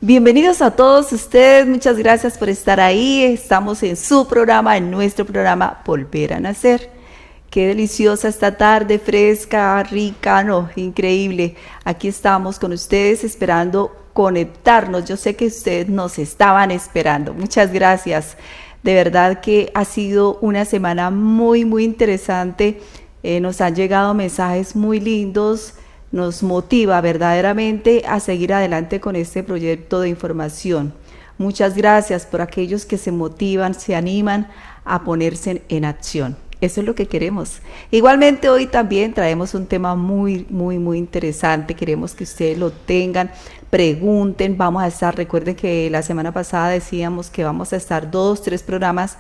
Bienvenidos a todos ustedes, muchas gracias por estar ahí. Estamos en su programa, en nuestro programa Volver a Nacer. Qué deliciosa esta tarde, fresca, rica, no, increíble. Aquí estamos con ustedes esperando conectarnos. Yo sé que ustedes nos estaban esperando. Muchas gracias. De verdad que ha sido una semana muy interesante. Nos han llegado mensajes muy lindos. Nos motiva verdaderamente a seguir adelante con este proyecto de información. Muchas gracias por aquellos que se motivan, se animan a ponerse en acción. Eso es lo que queremos. Igualmente hoy también traemos un tema muy interesante. Queremos que ustedes lo tengan, pregunten. Vamos a estar, recuerden que la semana pasada decíamos que vamos a estar 2-3 programas,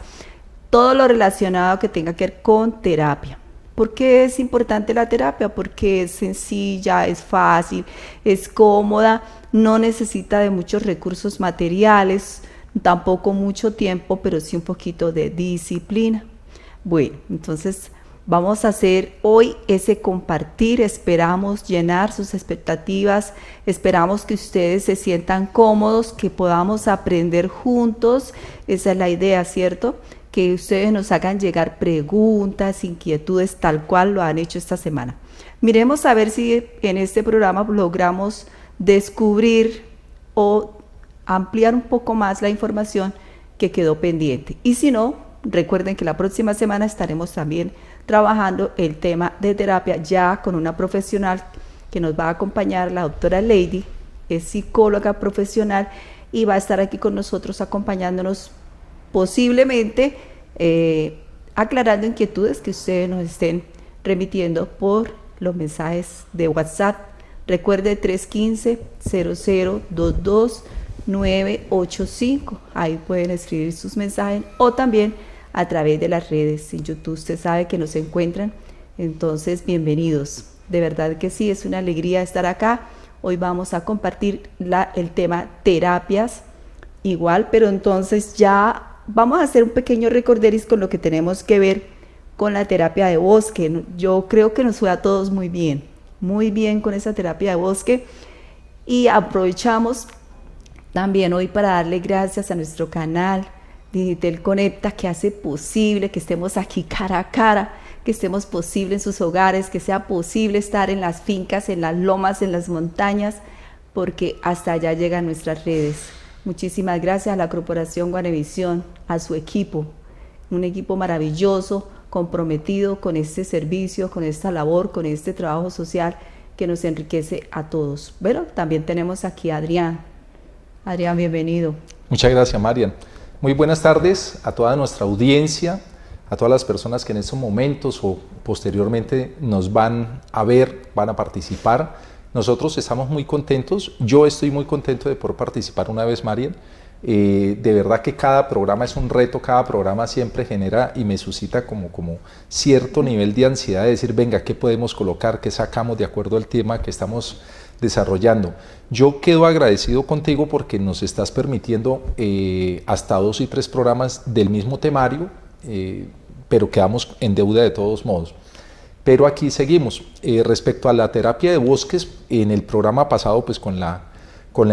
todo lo relacionado que tenga que ver con terapia. ¿Por qué es importante la terapia? Porque es sencilla, es fácil, es cómoda, no necesita de muchos recursos materiales, tampoco mucho tiempo, pero sí un poquito de disciplina. Bueno, entonces vamos a hacer hoy ese compartir, esperamos llenar sus expectativas, esperamos que ustedes se sientan cómodos, que podamos aprender juntos, esa es la idea, ¿cierto? Que ustedes nos hagan llegar preguntas, inquietudes, tal cual lo han hecho esta semana. Miremos a ver si en este programa logramos descubrir o ampliar un poco más la información que quedó pendiente. Y si no, recuerden que la próxima semana estaremos también trabajando el tema de terapia ya con una profesional que nos va a acompañar, la doctora Lady, es psicóloga profesional y va a estar aquí con nosotros acompañándonos posiblemente aclarando inquietudes que ustedes nos estén remitiendo por los mensajes de WhatsApp. Recuerde 315-0022-985. Ahí pueden escribir sus mensajes o también a través de las redes. En YouTube usted sabe que nos encuentran. Entonces, bienvenidos. De verdad que sí, es una alegría estar acá. Hoy vamos a compartir el tema terapias igual, pero entonces ya vamos a hacer un pequeño recorderis con lo que tenemos que ver con la terapia de bosque. Yo creo que nos fue a todos muy bien con esa terapia de bosque y aprovechamos también hoy para darle gracias a nuestro canal Digital Conecta que hace posible que estemos aquí cara a cara, que estemos posible en sus hogares, que sea posible estar en las fincas, en las lomas, en las montañas, porque hasta allá llegan nuestras redes. Muchísimas gracias a la Corporación Guanevisión, a su equipo, un equipo maravilloso, comprometido con este servicio, con esta labor, con este trabajo social que nos enriquece a todos. Bueno, también tenemos aquí a Adrián. Adrián, bienvenido. Muchas gracias, Marian. Muy buenas tardes a toda nuestra audiencia, a todas las personas que en estos momentos o posteriormente nos van a ver, van a participar. Nosotros estamos muy contentos, yo estoy muy contento de poder participar una vez, Marian. De verdad que cada programa es un reto, cada programa siempre genera y me suscita como cierto nivel de ansiedad de decir, venga, ¿qué podemos colocar? ¿Qué sacamos de acuerdo al tema que estamos desarrollando? Yo quedo agradecido contigo porque nos estás permitiendo hasta 2 y 3 programas del mismo temario, pero quedamos en deuda de todos modos. Pero aquí seguimos. Respecto a la terapia de bosques, en el programa pasado, pues con la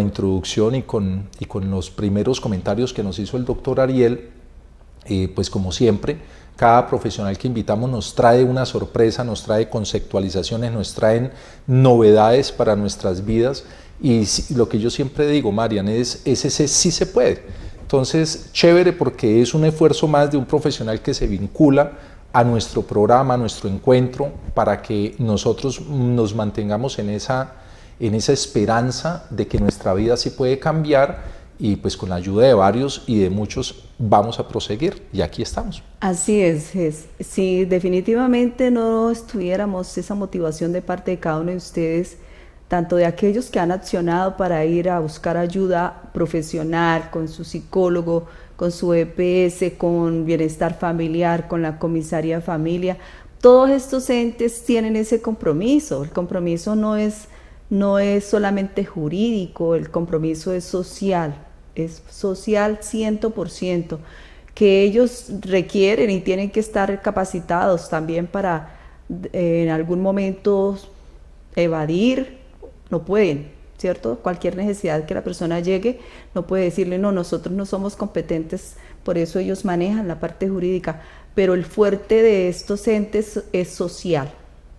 introducción y con los primeros comentarios que nos hizo el doctor Ariel, pues como siempre, cada profesional que invitamos nos trae una sorpresa, nos trae conceptualizaciones, nos traen novedades para nuestras vidas y lo que yo siempre digo, Marian, es ese sí se puede. Entonces, chévere porque es un esfuerzo más de un profesional que se vincula a nuestro programa, a nuestro encuentro, para que nosotros nos mantengamos en esa esperanza de que nuestra vida sí puede cambiar y pues con la ayuda de varios y de muchos vamos a proseguir y aquí estamos. Así es. Si definitivamente no tuviéramos esa motivación de parte de cada uno de ustedes, tanto de aquellos que han accionado para ir a buscar ayuda profesional con su psicólogo, con su EPS, con Bienestar Familiar, con la Comisaría de Familia, todos estos entes tienen ese compromiso. El compromiso no es solamente jurídico, el compromiso es social 100%, que ellos requieren y tienen que estar capacitados también para en algún momento evadir, no pueden, ¿cierto? Cualquier necesidad que la persona llegue, no puede decirle, no, nosotros no somos competentes, por eso ellos manejan la parte jurídica, pero el fuerte de estos entes es social,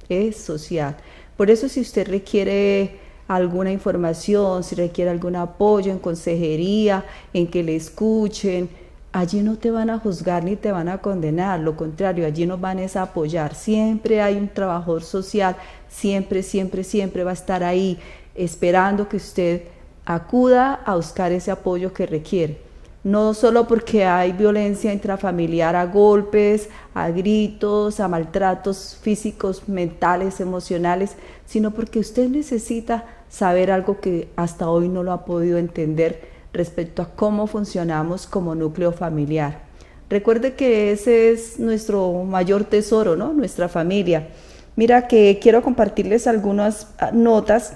es social. Por eso si usted requiere alguna información, si requiere algún apoyo en consejería, en que le escuchen, allí no te van a juzgar ni te van a condenar, lo contrario, allí nos van a apoyar. Siempre hay un trabajador social, siempre, siempre, siempre va a estar ahí esperando que usted acuda a buscar ese apoyo que requiere. No solo porque hay violencia intrafamiliar a golpes, a gritos, a maltratos físicos, mentales, emocionales, sino porque usted necesita saber algo que hasta hoy no lo ha podido entender respecto a cómo funcionamos como núcleo familiar. Recuerde que ese es nuestro mayor tesoro, ¿no? Nuestra familia. Mira que quiero compartirles algunas notas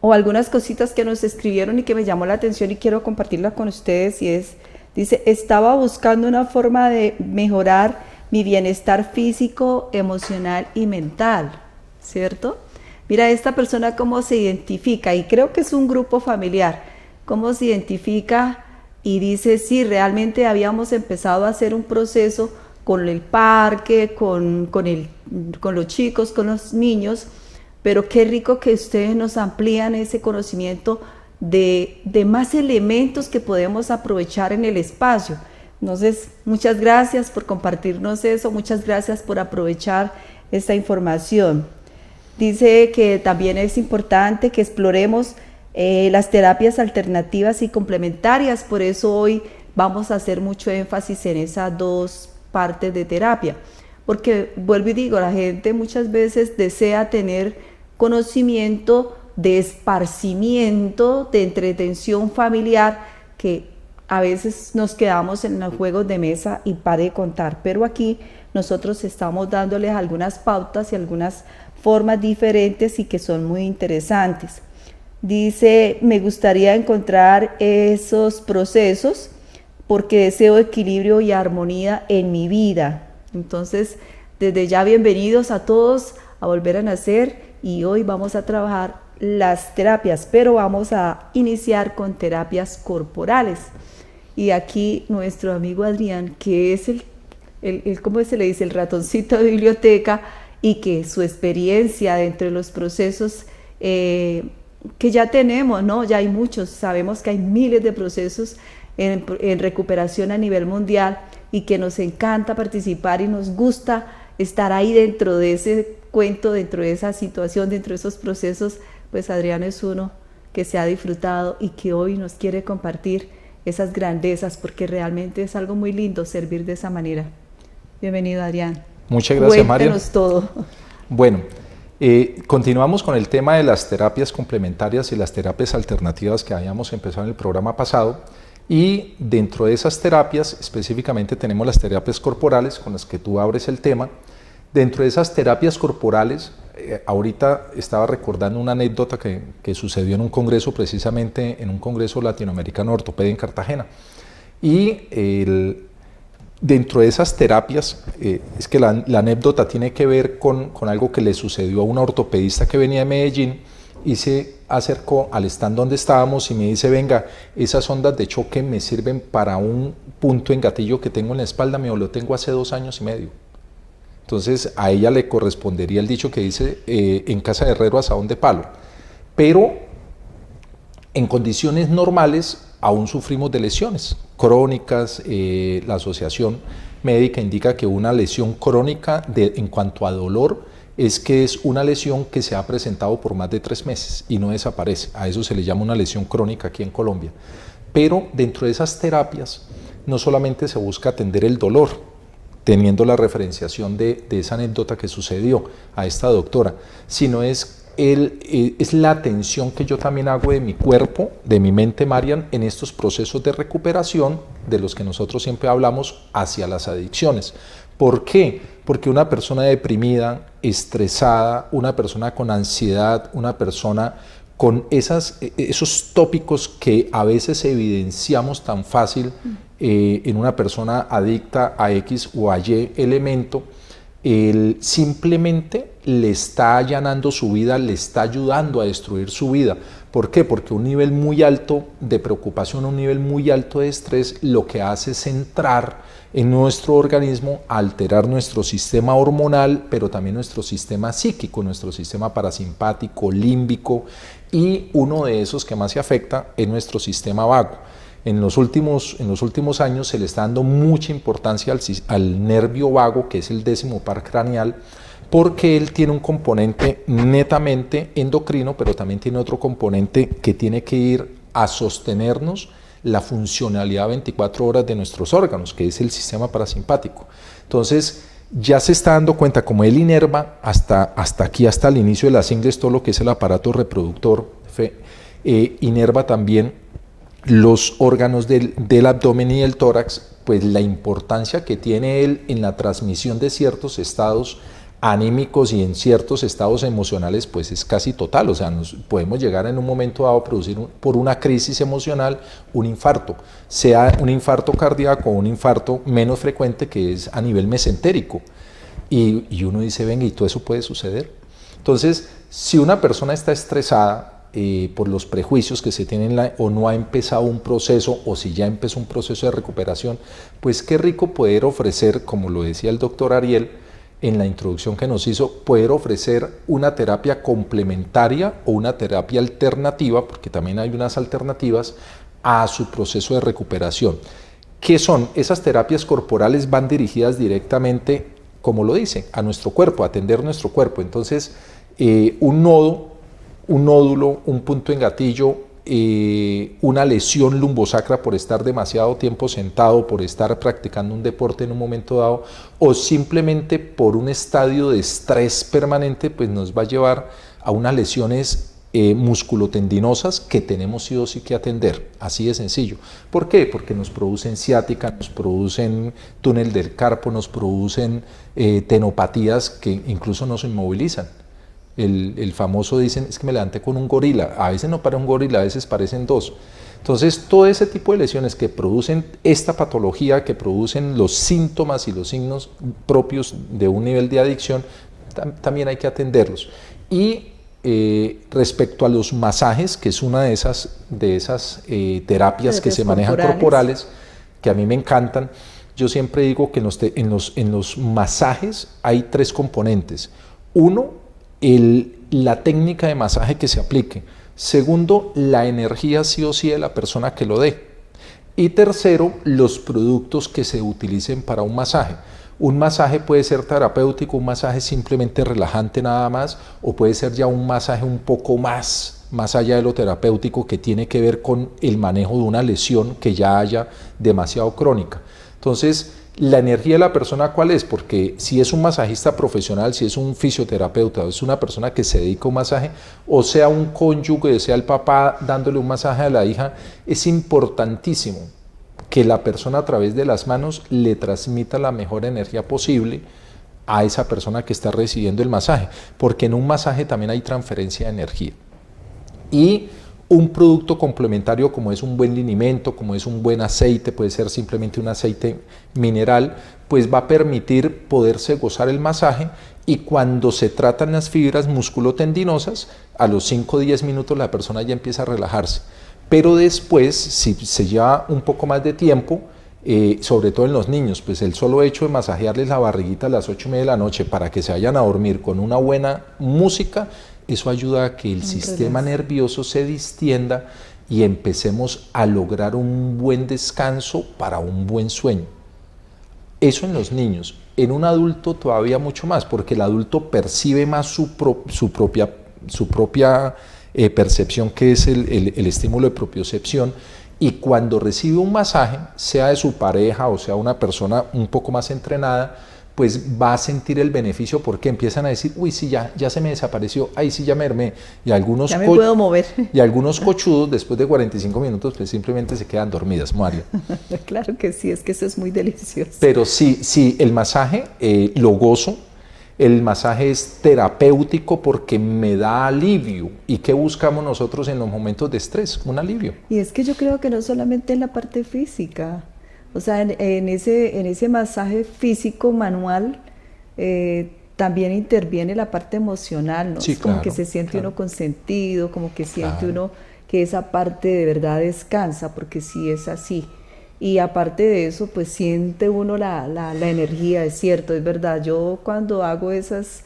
o algunas cositas que nos escribieron y que me llamó la atención y quiero compartirlas con ustedes, y dice, estaba buscando una forma de mejorar mi bienestar físico, emocional y mental, ¿cierto? Mira esta persona cómo se identifica, y creo que es un grupo familiar, cómo se identifica y dice, sí, realmente habíamos empezado a hacer un proceso con el parque, con los chicos, con los niños, pero qué rico que ustedes nos amplían ese conocimiento de más elementos que podemos aprovechar en el espacio. Entonces, muchas gracias por compartirnos eso, muchas gracias por aprovechar esta información. Dice que también es importante que exploremos las terapias alternativas y complementarias, por eso hoy vamos a hacer mucho énfasis en esas dos partes de terapia, porque vuelvo y digo, la gente muchas veces desea tener conocimiento de esparcimiento, de entretención familiar, que a veces nos quedamos en los juegos de mesa y pare de contar, pero aquí nosotros estamos dándoles algunas pautas y algunas formas diferentes y que son muy interesantes. Dice, me gustaría encontrar esos procesos porque deseo equilibrio y armonía en mi vida. Entonces, desde ya bienvenidos a todos a Volver a Nacer, y hoy vamos a trabajar las terapias, pero vamos a iniciar con terapias corporales. Y aquí nuestro amigo Adrián, que es ¿cómo se le dice? El ratoncito de biblioteca, y que su experiencia dentro de los procesos que ya tenemos, ¿no? Ya hay muchos, sabemos que hay miles de procesos en recuperación a nivel mundial, y que nos encanta participar y nos gusta estar ahí dentro de ese cuento, dentro de esa situación, dentro de esos procesos. Pues Adrián es uno que se ha disfrutado y que hoy nos quiere compartir esas grandezas, porque realmente es algo muy lindo servir de esa manera. Bienvenido, Adrián. Muchas gracias, María. Cuéntenos todo. Bueno, continuamos con el tema de las terapias complementarias y las terapias alternativas que habíamos empezado en el programa pasado, y dentro de esas terapias específicamente tenemos las terapias corporales con las que tú abres el tema. Dentro de esas terapias corporales, ahorita estaba recordando una anécdota que sucedió en un congreso, precisamente en un congreso latinoamericano de ortopedia en Cartagena, y dentro de esas terapias, es que la anécdota tiene que ver con algo que le sucedió a una ortopedista que venía de Medellín, y se acercó al stand donde estábamos y me dice, venga, esas ondas de choque me sirven para un punto en gatillo que tengo en la espalda, lo tengo hace 2 años y medio. Entonces a ella le correspondería el dicho que dice, en casa de herrero asadón de palo, pero en condiciones normales aún sufrimos de lesiones crónicas. La asociación médica indica que una lesión crónica en cuanto a dolor es que es una lesión que se ha presentado por más de 3 meses y no desaparece. A eso se le llama una lesión crónica aquí en Colombia. Pero dentro de esas terapias no solamente se busca atender el dolor, teniendo la referenciación de esa anécdota que sucedió a esta doctora, sino es la atención que yo también hago de mi cuerpo, de mi mente, Marian, en estos procesos de recuperación de los que nosotros siempre hablamos hacia las adicciones. ¿Por qué? Porque una persona deprimida, estresada, una persona con ansiedad, una persona con esos tópicos que a veces evidenciamos tan fácil en una persona adicta a X o a Y elemento, él simplemente le está allanando su vida, le está ayudando a destruir su vida. ¿Por qué? Porque un nivel muy alto de preocupación, un nivel muy alto de estrés, lo que hace es entrar en nuestro organismo, alterar nuestro sistema hormonal, pero también nuestro sistema psíquico, nuestro sistema parasimpático, límbico, y uno de esos que más se afecta es nuestro sistema vago. En los últimos años se le está dando mucha importancia al nervio vago, que es el 10º par craneal, porque él tiene un componente netamente endocrino, pero también tiene otro componente que tiene que ir a sostenernos la funcionalidad 24 horas de nuestros órganos, que es el sistema parasimpático. Entonces, ya se está dando cuenta, como él inerva hasta aquí, hasta el inicio de las ingles, todo lo que es el aparato reproductor, inerva también los órganos del abdomen y del tórax, pues la importancia que tiene él en la transmisión de ciertos estados anímicos y en ciertos estados emocionales, pues es casi total. O sea, podemos llegar en un momento dado a producir por una crisis emocional un infarto, sea un infarto cardíaco o un infarto menos frecuente, que es a nivel mesentérico. Y uno dice, venga, ¿y todo eso puede suceder? Entonces, si una persona está estresada por los prejuicios que se tienen o no ha empezado un proceso, o si ya empezó un proceso de recuperación, pues qué rico poder ofrecer, como lo decía el doctor Ariel en la introducción que nos hizo, poder ofrecer una terapia complementaria o una terapia alternativa, porque también hay unas alternativas a su proceso de recuperación. ¿Qué son? Esas terapias corporales van dirigidas directamente, como lo dice, a nuestro cuerpo, a atender nuestro cuerpo. Entonces, un nódulo, un punto en gatillo, una lesión lumbosacra por estar demasiado tiempo sentado, por estar practicando un deporte en un momento dado, o simplemente por un estadio de estrés permanente, pues nos va a llevar a unas lesiones musculotendinosas que tenemos sí o sí que atender, así de sencillo. ¿Por qué? Porque nos producen ciática, nos producen túnel del carpo, nos producen tenopatías que incluso nos inmovilizan. El famoso dicen, es que me levanté con un gorila. A veces no para un gorila, a veces parecen dos. Entonces, todo ese tipo de lesiones que producen esta patología, que producen los síntomas y los signos propios de un nivel de adicción, también hay que atenderlos. Y respecto a los masajes, que es una de esas terapias que se manejan corporales, que a mí me encantan, yo siempre digo que en los masajes hay 3 componentes. Uno, la técnica de masaje que se aplique. Segundo, la energía sí o sí de la persona que lo dé. Y tercero, los productos que se utilicen para un masaje. Un masaje puede ser terapéutico, un masaje simplemente relajante nada más, o puede ser ya un masaje un poco más allá de lo terapéutico, que tiene que ver con el manejo de una lesión que ya haya demasiado crónica. Entonces, la energía de la persona, ¿cuál es? Porque si es un masajista profesional, si es un fisioterapeuta, o es una persona que se dedica a un masaje, o sea un cónyuge, sea el papá dándole un masaje a la hija, es importantísimo que la persona a través de las manos le transmita la mejor energía posible a esa persona que está recibiendo el masaje, porque en un masaje también hay transferencia de energía. Y un producto complementario, como es un buen linimento, como es un buen aceite, puede ser simplemente un aceite mineral, pues va a permitir poderse gozar el masaje, y cuando se tratan las fibras musculotendinosas, a los 5 o 10 minutos la persona ya empieza a relajarse. Pero después, si se lleva un poco más de tiempo, sobre todo en los niños, pues el solo hecho de masajearles la barriguita a las 8:30 de la noche para que se vayan a dormir con una buena música, eso ayuda a que el sistema nervioso se distienda y empecemos a lograr un buen descanso para un buen sueño. Eso en los niños. En un adulto todavía mucho más, porque el adulto percibe más su propia percepción, que es el estímulo de propiocepción, y cuando recibe un masaje, sea de su pareja o sea una persona un poco más entrenada, pues va a sentir el beneficio, porque empiezan a decir, uy, sí, ya se me desapareció, ay, sí, ya me hermé. Y algunos ya me puedo mover. Y algunos cochudos, después de 45 minutos, pues simplemente se quedan dormidas, María. Claro que sí, es que eso es muy delicioso. Pero sí, el masaje lo gozo. El masaje es terapéutico porque me da alivio. ¿Y qué buscamos nosotros en los momentos de estrés? Un alivio. Y es que yo creo que no solamente en la parte física, o sea, en ese masaje físico manual, también interviene la parte emocional, ¿no? Sí, Es como claro, que se siente claro. uno consentido, como que siente Claro. uno que esa parte de verdad descansa, porque sí es así. Y aparte de eso, pues siente uno la energía, es cierto, es verdad. Yo cuando hago esas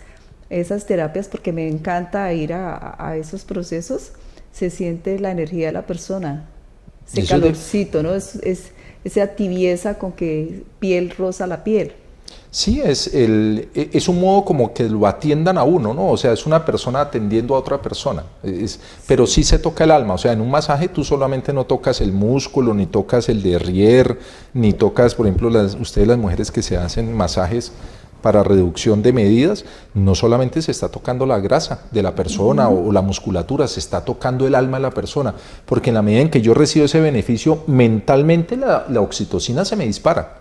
terapias, porque me encanta ir a esos procesos, se siente la energía de la persona, ese Eso es de, calorcito, ¿no? Esa tibieza con que piel rosa la piel. Sí, es un modo como que lo atiendan a uno, ¿no? O sea, es una persona atendiendo a otra persona, pero Sí. sí se toca el alma, o sea, en un masaje tú solamente no tocas el músculo, ni tocas el derrier, ni tocas, por ejemplo, ustedes las mujeres que se hacen masajes para reducción de medidas, no solamente se está tocando la grasa de la persona o la musculatura, se está tocando el alma de la persona, porque en la medida en que yo recibo ese beneficio, mentalmente la oxitocina se me dispara.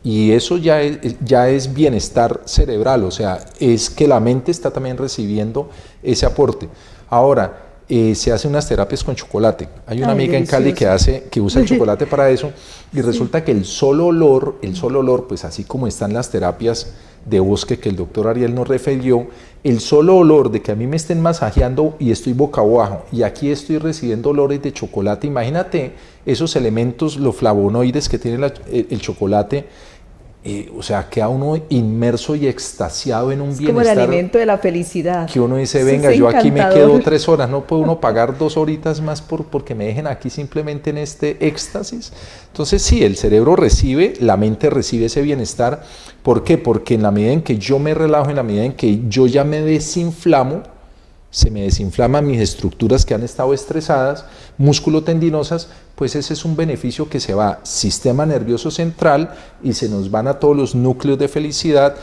Y eso ya es bienestar cerebral, o sea, es que la mente está también recibiendo ese aporte. Ahora, se hacen unas terapias con chocolate. Hay una Ay, amiga en Cali delicioso. que usa el chocolate para eso y Sí. resulta que el solo olor, pues así como están las terapias de bosque que el doctor Ariel nos refirió, el solo olor de que a mí me estén masajeando y estoy boca abajo y aquí estoy recibiendo olores de chocolate, imagínate esos elementos, los flavonoides que tiene el chocolate, o sea, queda uno inmerso y extasiado en un Es como el bienestar alimento de la felicidad. que uno dice, Eso es venga, yo aquí me quedo encantador. 3 horas, no puede uno pagar 2 horitas más porque me dejen aquí simplemente en este éxtasis. Entonces sí, el cerebro recibe, la mente recibe ese bienestar. ¿Por qué? Porque en la medida en que yo me relajo, en la medida en que yo ya me desinflamo, se me desinflaman mis estructuras que han estado estresadas, músculo-tendinosas, pues ese es un beneficio que se va sistema nervioso central y se nos van a todos los núcleos de felicidad,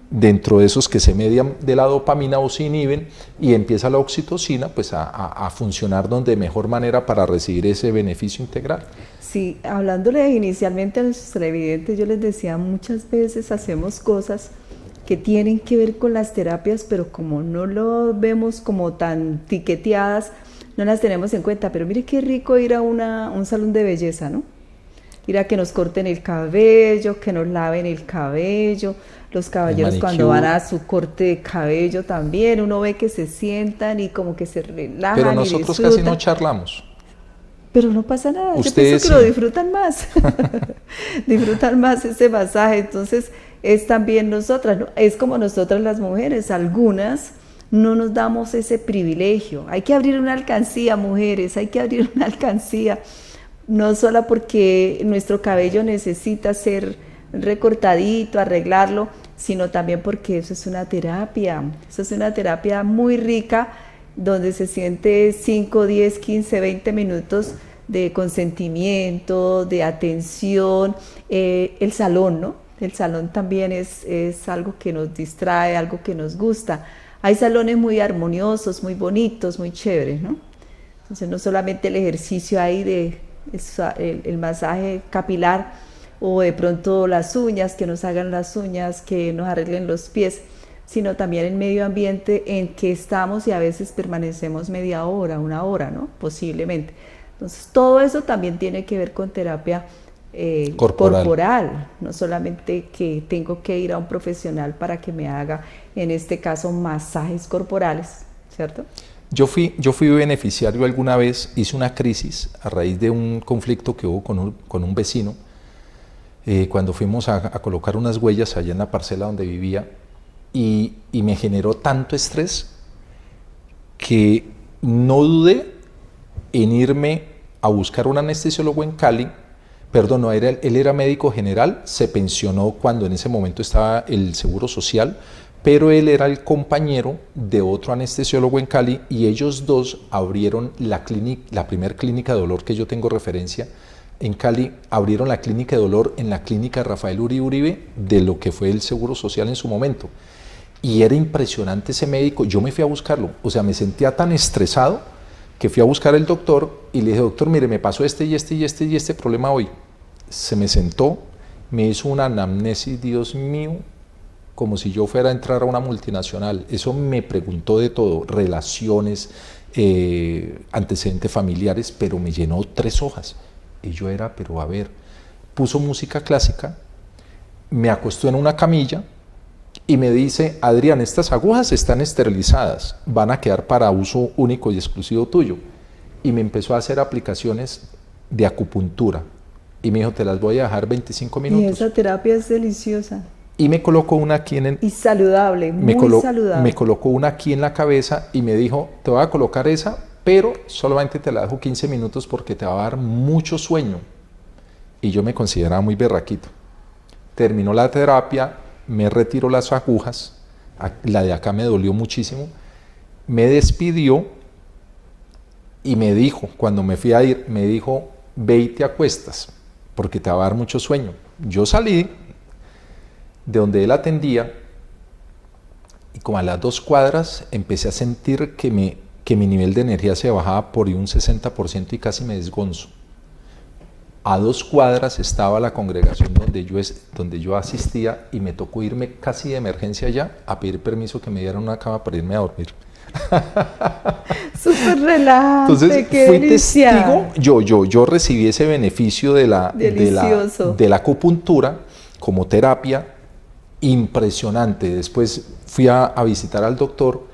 dentro de esos que se median de la dopamina o se inhiben y empieza la oxitocina pues a funcionar de mejor manera para recibir ese beneficio integral. Sí, hablándole inicialmente a nuestros televidentes, yo les decía, muchas veces hacemos cosas que tienen que ver con las terapias, pero como no lo vemos como tan tiqueteadas, no las tenemos en cuenta. Pero mire qué rico ir a un salón de belleza, ¿no? Ir a que nos corten el cabello, que nos laven el cabello. Los El caballeros cuando van manicure. a su corte de cabello también, uno ve que se sientan y como que se Pero relajan y nosotros casi no disfrutan. charlamos. Pero no pasa nada, yo pienso Ustedes que lo sí. disfrutan más, disfrutan más ese masaje, entonces es también nosotras, ¿no? Es como nosotras las mujeres, algunas no nos damos ese privilegio, hay que abrir una alcancía, mujeres, hay que abrir una alcancía, no solo porque nuestro cabello necesita ser recortadito, arreglarlo, sino también porque eso es una terapia muy rica donde se siente 5, 10, 15, 20 minutos de consentimiento, de atención, el salón, ¿no? El salón también es algo que nos distrae, algo que nos gusta. Hay salones muy armoniosos, muy bonitos, muy chéveres, ¿no? Entonces no solamente el ejercicio ahí de el masaje capilar o de pronto las uñas, que nos hagan las uñas, que nos arreglen los pies, sino también el medio ambiente en que estamos y a veces permanecemos media hora, una hora, ¿no? Posiblemente. Entonces todo eso también tiene que ver con terapia Corporal. corporal, no solamente que tengo que ir a un profesional para que me haga, en este caso, masajes corporales, ¿cierto? Yo fui beneficiario alguna vez, hice una crisis a raíz de un conflicto que hubo con un vecino, cuando fuimos a colocar unas huellas allá en la parcela donde vivía y me generó tanto estrés que no dudé en irme a buscar un anestesiólogo en Cali. Perdón, no, él era médico general, se pensionó cuando en ese momento estaba el Seguro Social, pero él era el compañero de otro anestesiólogo en Cali y ellos dos abrieron la primera clínica de dolor que yo tengo referencia en Cali, abrieron la clínica de dolor en la clínica Rafael Uribe de lo que fue el Seguro Social en su momento. Y era impresionante ese médico, yo me fui a buscarlo, o sea, me sentía tan estresado que fui a buscar al doctor y le dije, doctor, mire, me pasó este problema hoy. Se me sentó, me hizo una anamnesis, Dios mío, como si yo fuera a entrar a una multinacional. Eso me preguntó de todo, relaciones, antecedentes familiares, pero me llenó 3 hojas. Y yo era, pero a ver, puso música clásica me acostó en una camilla y me dice, Adrián, estas agujas están esterilizadas, van a quedar para uso único y exclusivo tuyo. Y me empezó a hacer aplicaciones de acupuntura. Y me dijo, te las voy a dejar 25 minutos. Y esa terapia es deliciosa. Y me colocó una aquí en el... Y saludable, muy saludable. Me colocó una aquí en la cabeza y me dijo, te voy a colocar esa, pero solamente te la dejo 15 minutos porque te va a dar mucho sueño. Y yo me consideraba muy berraquito. Terminó la terapia, me retiró las agujas, la de acá me dolió muchísimo, me despidió y me dijo, cuando me fui a ir, me dijo, ve y te acuestas, porque te va a dar mucho sueño. Yo salí de donde él atendía y como a las 2 cuadras empecé a sentir que mi nivel de energía se bajaba por un 60% y casi me desgonzo. A 2 cuadras estaba la congregación donde yo asistía y me tocó irme casi de emergencia allá a pedir permiso que me dieran una cama para irme a dormir. Súper relajante. Entonces qué fui delicia. testigo, yo recibí ese beneficio de la acupuntura como terapia impresionante. Después fui a visitar al doctor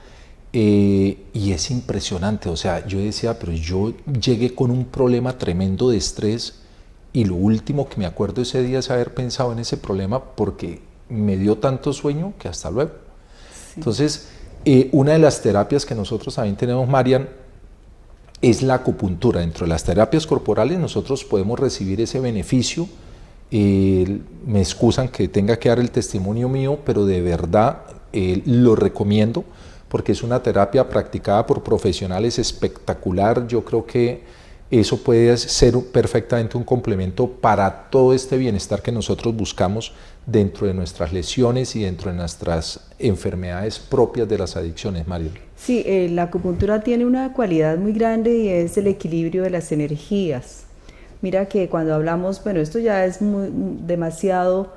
y es impresionante. O sea, yo decía, pero yo llegué con un problema tremendo de estrés y lo último que me acuerdo ese día es haber pensado en ese problema porque me dio tanto sueño que hasta luego. Sí. Entonces, una de las terapias que nosotros también tenemos, Marian, es la acupuntura. Dentro de las terapias corporales nosotros podemos recibir ese beneficio. Me excusan que tenga que dar el testimonio mío, pero de verdad lo recomiendo porque es una terapia practicada por profesionales espectacular. Yo creo que eso puede ser perfectamente un complemento para todo este bienestar que nosotros buscamos dentro de nuestras lesiones y dentro de nuestras enfermedades propias de las adicciones, Mario. Sí, la acupuntura tiene una cualidad muy grande y es el equilibrio de las energías. Mira que cuando hablamos, bueno, esto ya es demasiado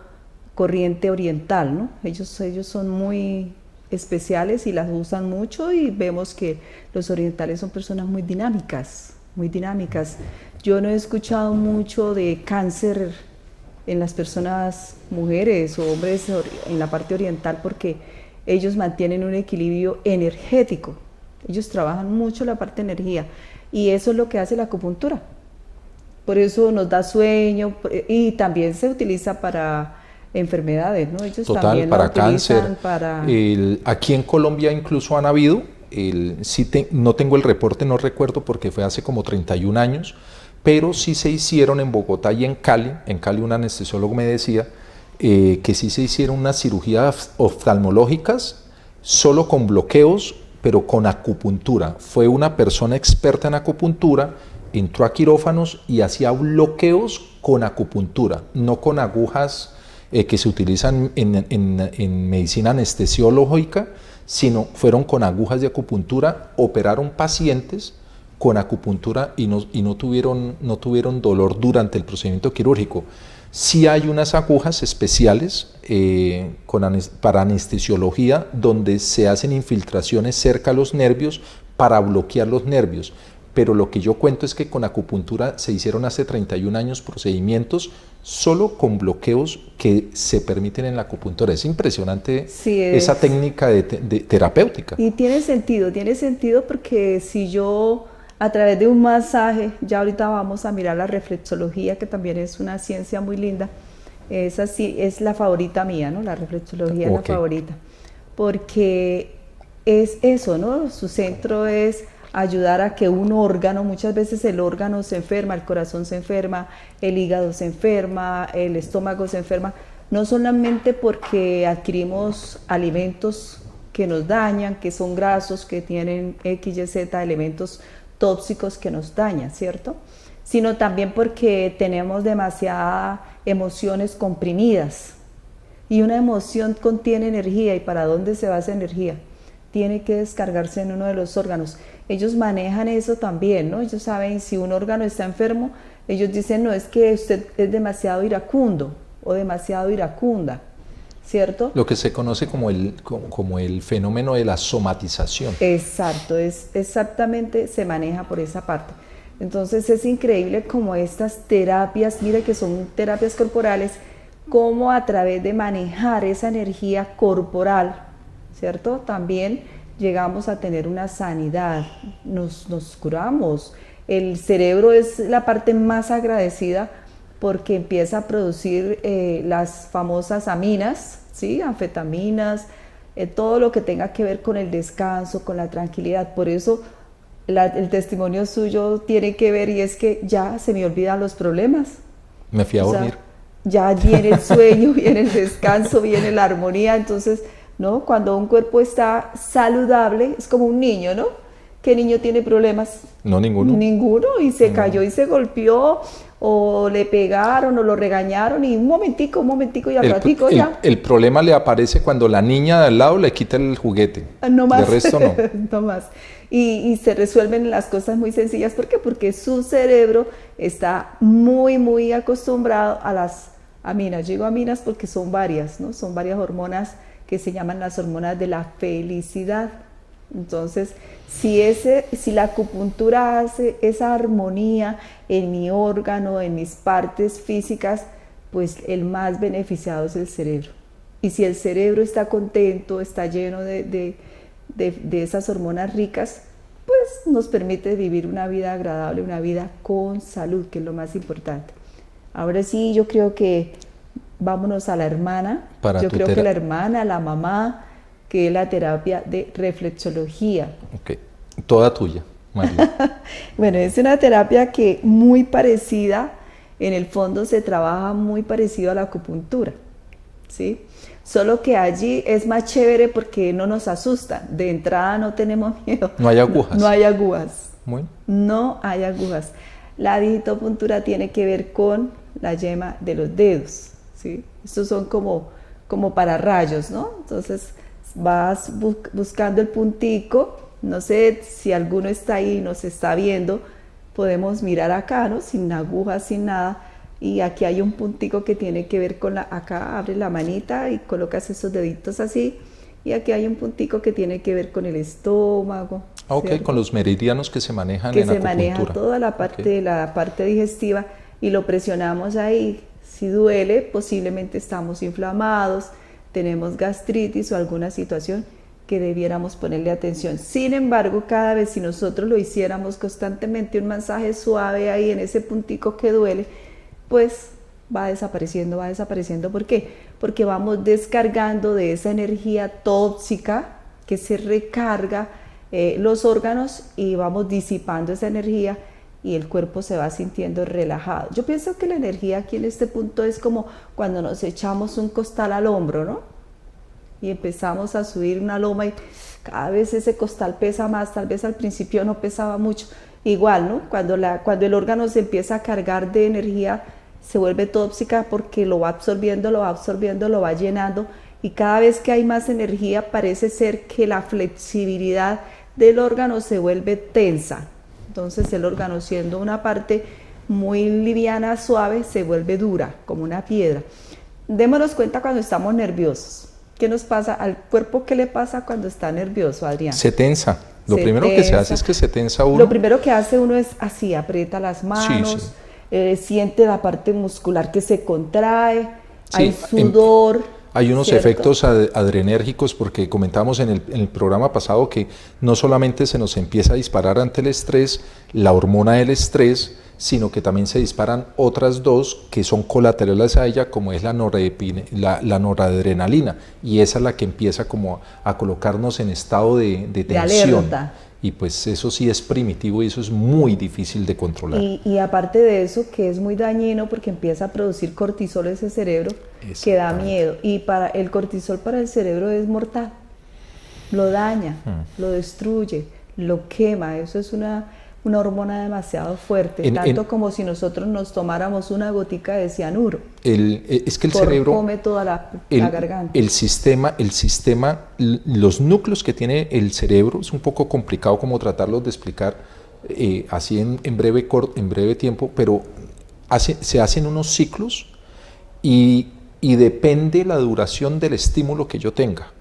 corriente oriental, ¿no? Ellos son muy especiales y las usan mucho y vemos que los orientales son personas muy dinámicas, muy dinámicas. Yo no he escuchado mucho de cáncer en las personas, mujeres o hombres en la parte oriental porque ellos mantienen un equilibrio energético. Ellos trabajan mucho la parte de energía y eso es lo que hace la acupuntura. Por eso nos da sueño y también se utiliza para enfermedades, ¿no? Ellos total, también para cáncer. Para... Aquí en Colombia incluso han habido, no tengo el reporte, no recuerdo porque fue hace como 31 años, pero sí se hicieron en Bogotá y en Cali un anestesiólogo me decía que sí se hicieron unas cirugías oftalmológicas solo con bloqueos, pero con acupuntura. Fue una persona experta en acupuntura, entró a quirófanos y hacía bloqueos con acupuntura, no con agujas que se utilizan en medicina anestesiológica, sino fueron con agujas de acupuntura, operaron pacientes con acupuntura y no tuvieron dolor durante el procedimiento quirúrgico. Sí hay unas agujas especiales para anestesiología donde se hacen infiltraciones cerca a los nervios para bloquear los nervios. Pero lo que yo cuento es que con acupuntura se hicieron hace 31 años procedimientos solo con bloqueos que se permiten en la acupuntura. Es impresionante esa técnica de terapéutica. Y tiene sentido porque si yo a través de un masaje, ya ahorita vamos a mirar la reflexología, que también es una ciencia muy linda, esa sí es la favorita mía, ¿no? La reflexología es la favorita, porque es eso, ¿no? Su centro es ayudar a que un órgano, muchas veces el órgano se enferma, el corazón se enferma, el hígado se enferma, el estómago se enferma, no solamente porque adquirimos alimentos que nos dañan, que son grasos, que tienen X, Y, Z, elementos tóxicos que nos dañan, ¿cierto? Sino también porque tenemos demasiadas emociones comprimidas y una emoción contiene energía. ¿Y para dónde se va esa energía? Tiene que descargarse en uno de los órganos. Ellos manejan eso también, ¿no? Ellos saben si un órgano está enfermo, ellos dicen, no, es que usted es demasiado iracundo o demasiado iracunda, ¿cierto? Lo que se conoce como el fenómeno de la somatización. Exacto, exactamente se maneja por esa parte. Entonces es increíble como estas terapias, mira que son terapias corporales, cómo a través de manejar esa energía corporal, ¿cierto? También llegamos a tener una sanidad, nos curamos. El cerebro es la parte más agradecida porque empieza a producir las famosas aminas, ¿sí? Anfetaminas, todo lo que tenga que ver con el descanso, con la tranquilidad. Por eso el testimonio suyo tiene que ver, y es que ya se me olvidan los problemas. Me fui a dormir. Ya viene el sueño, viene el descanso, viene la armonía. Entonces, ¿no? Cuando un cuerpo está saludable, es como un niño, ¿no? ¿Qué niño tiene problemas? No, ninguno. Ninguno, y se cayó y se golpeó, o le pegaron, o lo regañaron, y un momentico, y al ratico ya. El problema le aparece cuando la niña de al lado le quita el juguete. No más. De resto no. No más. Y se resuelven las cosas muy sencillas. ¿Por qué? Porque su cerebro está muy acostumbrado a las aminas. Yo digo aminas porque son varias, ¿no? Son varias hormonas que se llaman las hormonas de la felicidad. Entonces, si la acupuntura hace esa armonía en mi órgano, en mis partes físicas, pues el más beneficiado es el cerebro. Y si el cerebro está contento, está lleno de esas hormonas ricas, pues nos permite vivir una vida agradable, una vida con salud, que es lo más importante. Ahora sí, yo creo que vámonos a la hermana. Yo creo que la hermana, la mamá, que es la terapia de reflexología. Ok, toda tuya, María. Bueno, es una terapia que muy parecida, en el fondo se trabaja muy parecido a la acupuntura, ¿sí? Solo que allí es más chévere porque no nos asusta. De entrada no tenemos miedo. No hay agujas. No hay agujas. Muy. No hay agujas. La digitopuntura tiene que ver con la yema de los dedos, ¿sí? Estos son como para rayos, ¿no? Entonces vas buscando el puntico. No sé si alguno está ahí y nos está viendo. Podemos mirar acá, ¿no? Sin agujas, sin nada. Y aquí hay un puntico que tiene que ver con acá abres la manita y colocas esos deditos así, y aquí hay un puntico que tiene que ver con el estómago. Ok, ¿cierto? Con los meridianos que se manejan en acupuntura. Que se maneja toda la parte, la parte digestiva, y lo presionamos ahí. Si duele, posiblemente estamos inflamados, tenemos gastritis o alguna situación que debiéramos ponerle atención. Sin embargo, cada vez si nosotros lo hiciéramos constantemente, un masaje suave ahí en ese puntico que duele, pues va desapareciendo. ¿Por qué? Porque vamos descargando de esa energía tóxica que se recarga los órganos, y vamos disipando esa energía y el cuerpo se va sintiendo relajado. Yo pienso que la energía aquí en este punto es como cuando nos echamos un costal al hombro, ¿no? Y empezamos a subir una loma y cada vez ese costal pesa más. Tal vez al principio no pesaba mucho. Igual, ¿no? Cuando el órgano se empieza a cargar de energía, se vuelve tóxica porque lo va absorbiendo, lo va llenando, y cada vez que hay más energía parece ser que la flexibilidad del órgano se vuelve tensa. Entonces el órgano, siendo una parte muy liviana, suave, se vuelve dura, como una piedra. Démonos cuenta cuando estamos nerviosos. ¿Qué nos pasa al cuerpo? ¿Qué le pasa cuando está nervioso, Adrián? Se tensa. Lo primero que se hace es que se tensa uno. Lo primero que hace uno es así, aprieta las manos, siente la parte muscular que se contrae, hay sudor. Hay unos efectos adrenérgicos, porque comentamos en el programa pasado que no solamente se nos empieza a disparar ante el estrés la hormona del estrés, sino que también se disparan otras dos que son colaterales a ella, como es la noradrenalina, y esa es la que empieza como a colocarnos en estado de tensión. Alerta. Y pues eso sí es primitivo y eso es muy difícil de controlar. Y aparte de eso, que es muy dañino porque empieza a producir cortisol ese cerebro, que da miedo. Y el cortisol para el cerebro es mortal. Lo daña, lo destruye, lo quema. Eso es una hormona demasiado fuerte, tanto como si nosotros nos tomáramos una gotica de cianuro. Es que el cerebro come toda la garganta. El sistema, los núcleos que tiene el cerebro, es un poco complicado como tratarlos de explicar así en breve tiempo, pero se hacen unos ciclos y depende la duración del estímulo que yo tenga.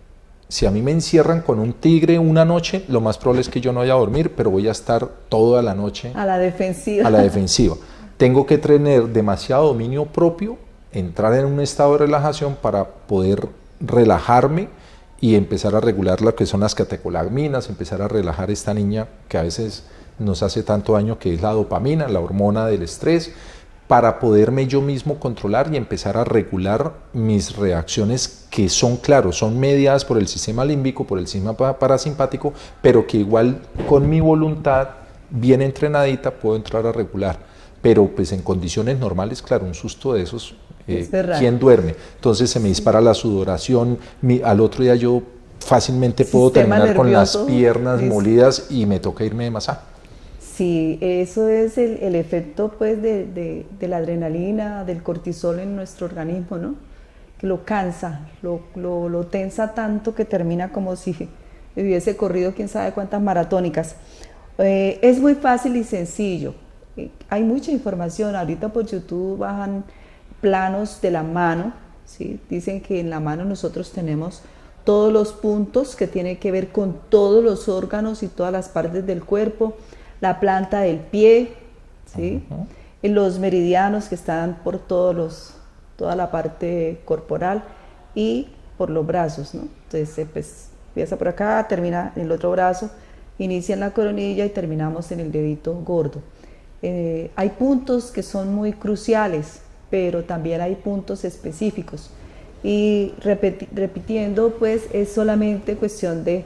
Si a mí me encierran con un tigre una noche, lo más probable es que yo no vaya a dormir, pero voy a estar toda la noche a la defensiva. Tengo que tener demasiado dominio propio entrar en un estado de relajación para poder relajarme y empezar a regular lo que son las catecolaminas, empezar a relajar esta niña que a veces nos hace tanto daño, que es la dopamina, la hormona del estrés, para poderme yo mismo controlar y empezar a regular mis reacciones que son, claro, son mediadas por el sistema límbico, por el sistema parasimpático, pero que igual con mi voluntad bien entrenadita puedo entrar a regular. Pero pues en condiciones normales, claro, un susto de esos, ¿quién duerme? Entonces se me dispara la sudoración, al otro día yo fácilmente puedo terminar con las piernas molidas y me toca irme de masaje. Sí, eso es el efecto pues de la adrenalina, del cortisol en nuestro organismo, ¿no? Que lo cansa, lo tensa tanto que termina como si hubiese corrido quién sabe cuántas maratónicas. Es muy fácil y sencillo. Hay mucha información, ahorita por YouTube bajan planos de la mano, ¿sí? Dicen que en la mano nosotros tenemos todos los puntos que tienen que ver con todos los órganos y todas las partes del cuerpo, la planta del pie, ¿sí? Los meridianos que están por toda la parte corporal y por los brazos, ¿no? Entonces pues, empieza por acá, termina en el otro brazo, inicia en la coronilla y terminamos en el dedito gordo. Hay puntos que son muy cruciales, pero también hay puntos específicos. Y repitiendo, pues es solamente cuestión de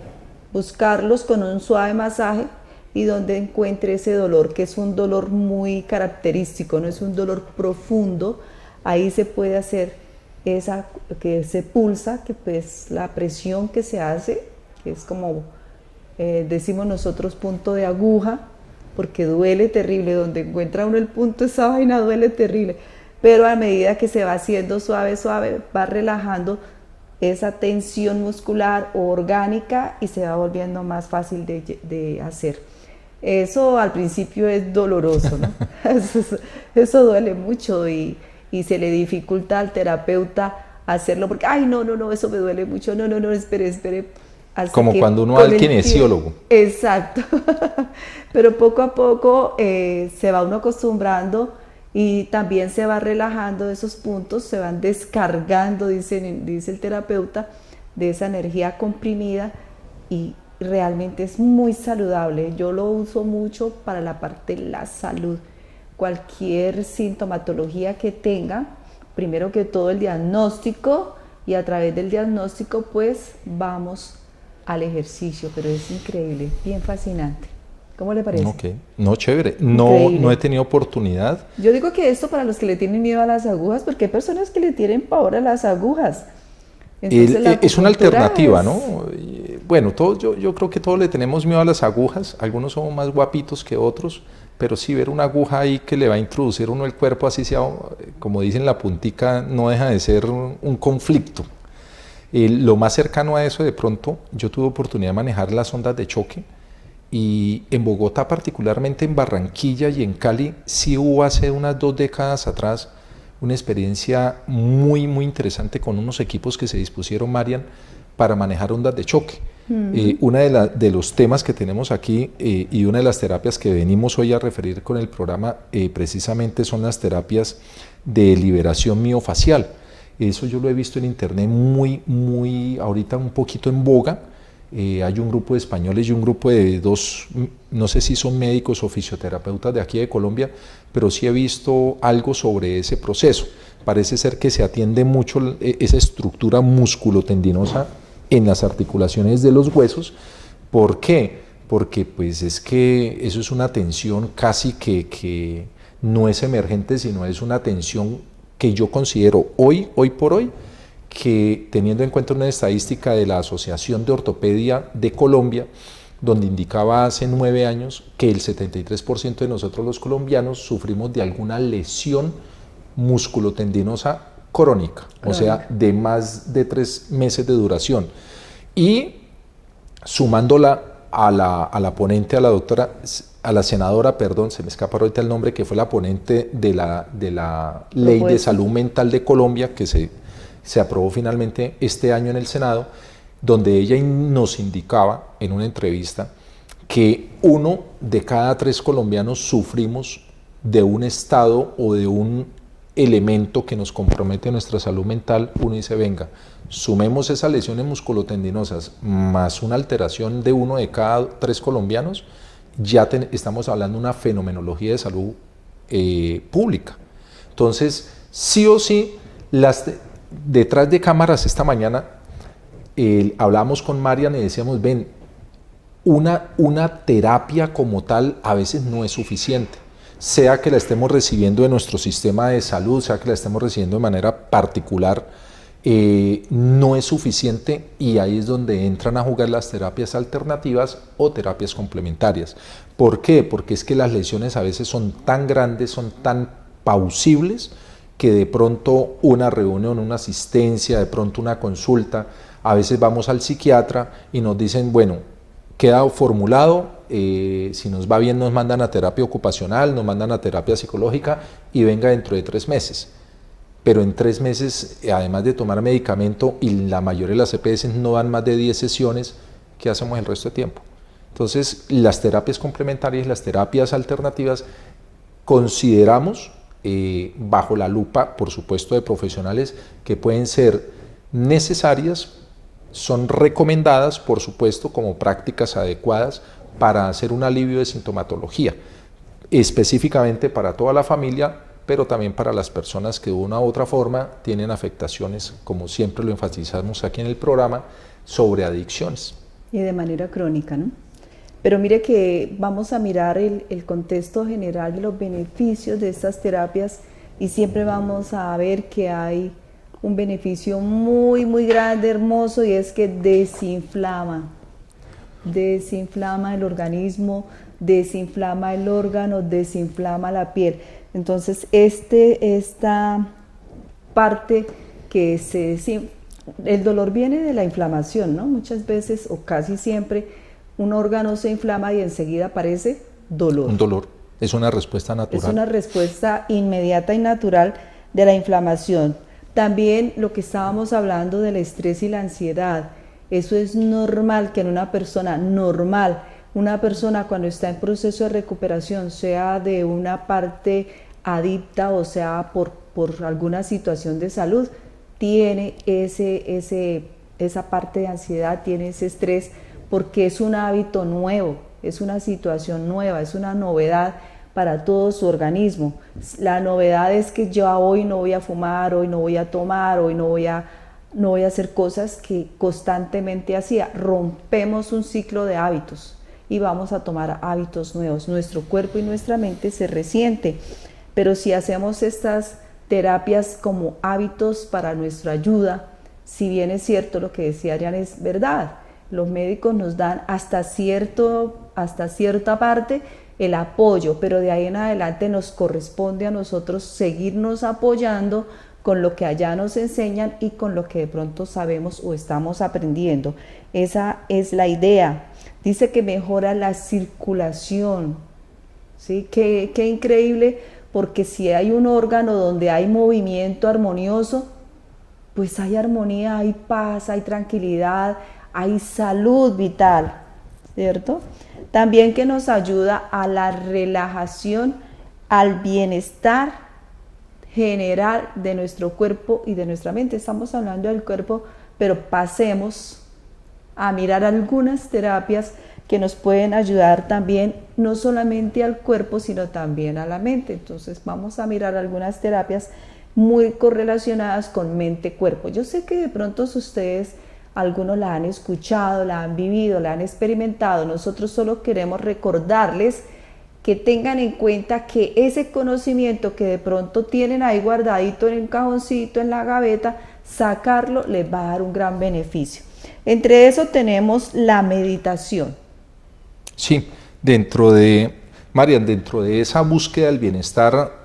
buscarlos con un suave masaje y donde encuentre ese dolor, que es un dolor muy característico, no es un dolor profundo. Ahí se puede hacer esa que se pulsa, que pues la presión que se hace, que es como decimos nosotros punto de aguja, porque duele terrible, donde encuentra uno el punto, esa vaina duele terrible, pero a medida que se va haciendo suave, suave, va relajando esa tensión muscular o orgánica y se va volviendo más fácil de hacer. Eso al principio es doloroso, ¿no? Eso duele mucho y se le dificulta al terapeuta hacerlo porque, ay, no, eso me duele mucho, no, espere. Como cuando uno va al kinesiólogo. Exacto. Pero poco a poco se va uno acostumbrando y también se va relajando esos puntos, se van descargando, dice el terapeuta, de esa energía comprimida y realmente es muy saludable. Yo lo uso mucho para la parte de la salud. Cualquier sintomatología que tenga, primero que todo el diagnóstico y a través del diagnóstico pues vamos al ejercicio, pero es increíble, bien fascinante. ¿Cómo le parece? Ok, no, chévere, no he tenido oportunidad. Yo digo que esto para los que le tienen miedo a las agujas, porque hay personas que le tienen pavor a las agujas. Entonces, es una alternativa, ¿no? Bueno, yo creo que todos le tenemos miedo a las agujas, algunos somos más guapitos que otros, pero sí ver una aguja ahí que le va a introducir uno el cuerpo, así sea, como dicen la puntica, no deja de ser un conflicto. Lo más cercano a eso, de pronto, yo tuve oportunidad de manejar las ondas de choque y en Bogotá, particularmente en Barranquilla y en Cali, sí hubo hace unas 2 décadas atrás una experiencia muy, muy interesante con unos equipos que se dispusieron, Marian, para manejar ondas de choque. Uno de los temas que tenemos aquí y una de las terapias que venimos hoy a referir con el programa precisamente son las terapias de liberación miofacial. Eso yo lo he visto en internet muy ahorita un poquito en boga. Hay un grupo de españoles y un grupo de 2, no sé si son médicos o fisioterapeutas de aquí de Colombia, pero sí he visto algo sobre ese proceso. Parece ser que se atiende mucho esa estructura musculotendinosa en las articulaciones de los huesos. ¿Por qué? Porque pues es que eso es una tensión casi que no es emergente, sino es una tensión que yo considero hoy por hoy, que teniendo en cuenta una estadística de la Asociación de Ortopedia de Colombia, donde indicaba hace 9 años que el 73% de nosotros los colombianos sufrimos de alguna lesión musculotendinosa crónica, o sea, de más de 3 meses de duración. Y sumándola a la ponente, a la senadora, perdón, se me escapa ahorita el nombre, que fue la ponente de la Ley de Salud Mental de Colombia, que se aprobó finalmente este año en el Senado, donde ella nos indicaba en una entrevista que 1 de cada 3 colombianos sufrimos de un estado o de un elemento que nos compromete nuestra salud mental, uno dice, venga, sumemos esas lesiones musculotendinosas más una alteración de 1 de cada 3 colombianos, ya estamos hablando de una fenomenología de salud pública. Entonces, sí o sí, detrás de cámaras esta mañana hablábamos con Marian y decíamos, ven, una terapia como tal a veces no es suficiente, sea que la estemos recibiendo de nuestro sistema de salud, sea que la estemos recibiendo de manera particular, no es suficiente, y ahí es donde entran a jugar las terapias alternativas o terapias complementarias. ¿Por qué? Porque es que las lesiones a veces son tan grandes, son tan pausibles, que de pronto una reunión, una asistencia, de pronto una consulta, a veces vamos al psiquiatra y nos dicen, bueno, queda formulado, si nos va bien nos mandan a terapia ocupacional, nos mandan a terapia psicológica y venga dentro de 3 meses. Pero en 3 meses, además de tomar medicamento, y la mayoría de las EPS no dan más de 10 sesiones, ¿qué hacemos el resto de tiempo? Entonces, las terapias complementarias y las terapias alternativas consideramos, bajo la lupa, por supuesto, de profesionales, que pueden ser necesarias, son recomendadas, por supuesto, como prácticas adecuadas para hacer un alivio de sintomatología, específicamente para toda la familia, pero también para las personas que de una u otra forma tienen afectaciones, como siempre lo enfatizamos aquí en el programa, sobre adicciones. Y de manera crónica, ¿no? Pero mire que vamos a mirar el contexto general de los beneficios de estas terapias, y siempre vamos a ver que hay un beneficio muy, muy grande, hermoso, y es que desinflama el organismo, desinflama el órgano, desinflama la piel. Entonces, esta parte que el dolor viene de la inflamación, ¿no? Muchas veces, o casi siempre, un órgano se inflama y enseguida aparece dolor. Un dolor, es una respuesta natural. Es una respuesta inmediata y natural de la inflamación. También lo que estábamos hablando del estrés y la ansiedad, eso es normal que en una persona normal, una persona cuando está en proceso de recuperación, sea de una parte adicta o sea por alguna situación de salud, tiene esa parte de ansiedad, tiene ese estrés, porque es un hábito nuevo, es una situación nueva, es una novedad para todo su organismo. La novedad es que yo hoy no voy a fumar, hoy no voy a tomar, hoy no voy a hacer cosas que constantemente hacía. Rompemos un ciclo de hábitos y vamos a tomar hábitos nuevos. Nuestro cuerpo y nuestra mente se resiente, pero si hacemos estas terapias como hábitos para nuestra ayuda, si bien es cierto lo que decía Ariane, es verdad, los médicos nos dan hasta cierta parte el apoyo, pero de ahí en adelante nos corresponde a nosotros seguirnos apoyando con lo que allá nos enseñan y con lo que de pronto sabemos o estamos aprendiendo. Esa es la idea. Dice que mejora la circulación, ¿sí? Qué increíble, porque si hay un órgano donde hay movimiento armonioso, pues hay armonía, hay paz, hay tranquilidad, hay salud vital, ¿cierto? También que nos ayuda a la relajación, al bienestar general de nuestro cuerpo y de nuestra mente. Estamos hablando del cuerpo, pero pasemos a mirar algunas terapias que nos pueden ayudar también, no solamente al cuerpo, sino también a la mente. Entonces vamos a mirar algunas terapias muy correlacionadas con mente-cuerpo. Yo sé que de pronto ustedes, algunos la han escuchado, la han vivido, la han experimentado. Nosotros solo queremos recordarles que tengan en cuenta que ese conocimiento que de pronto tienen ahí guardadito en un cajoncito, en la gaveta, sacarlo les va a dar un gran beneficio. Entre eso tenemos la meditación. Sí, Marian, dentro de esa búsqueda del bienestar,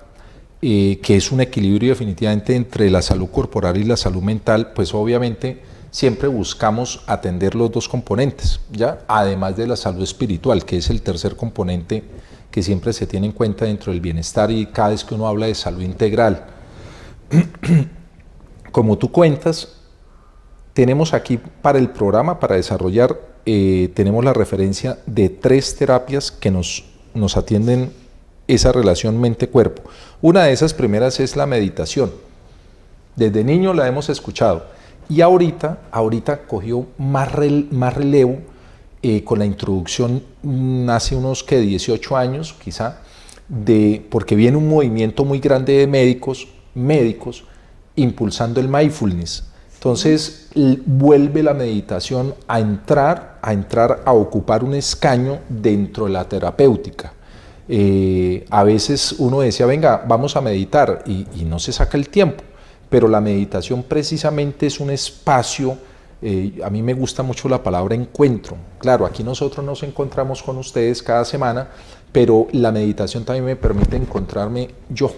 que es un equilibrio definitivamente entre la salud corporal y la salud mental, pues obviamente siempre buscamos atender los dos componentes, ¿ya? Además de la salud espiritual, que es el tercer componente que siempre se tiene en cuenta dentro del bienestar y cada vez que uno habla de salud integral. Como tú cuentas, tenemos aquí para el programa, para desarrollar, tenemos la referencia de 3 terapias que nos atienden esa relación mente-cuerpo. Una de esas primeras es la meditación. Desde niño la hemos escuchado y ahorita cogió más relevo con la introducción hace unos 18 años quizá, porque viene un movimiento muy grande de médicos impulsando el mindfulness. Entonces vuelve la meditación a entrar a ocupar un escaño dentro de la terapéutica. A veces uno decía, venga, vamos a meditar y no se saca el tiempo, pero la meditación precisamente es un espacio, a mí me gusta mucho la palabra encuentro. Claro, aquí nosotros nos encontramos con ustedes cada semana, pero la meditación también me permite encontrarme yo.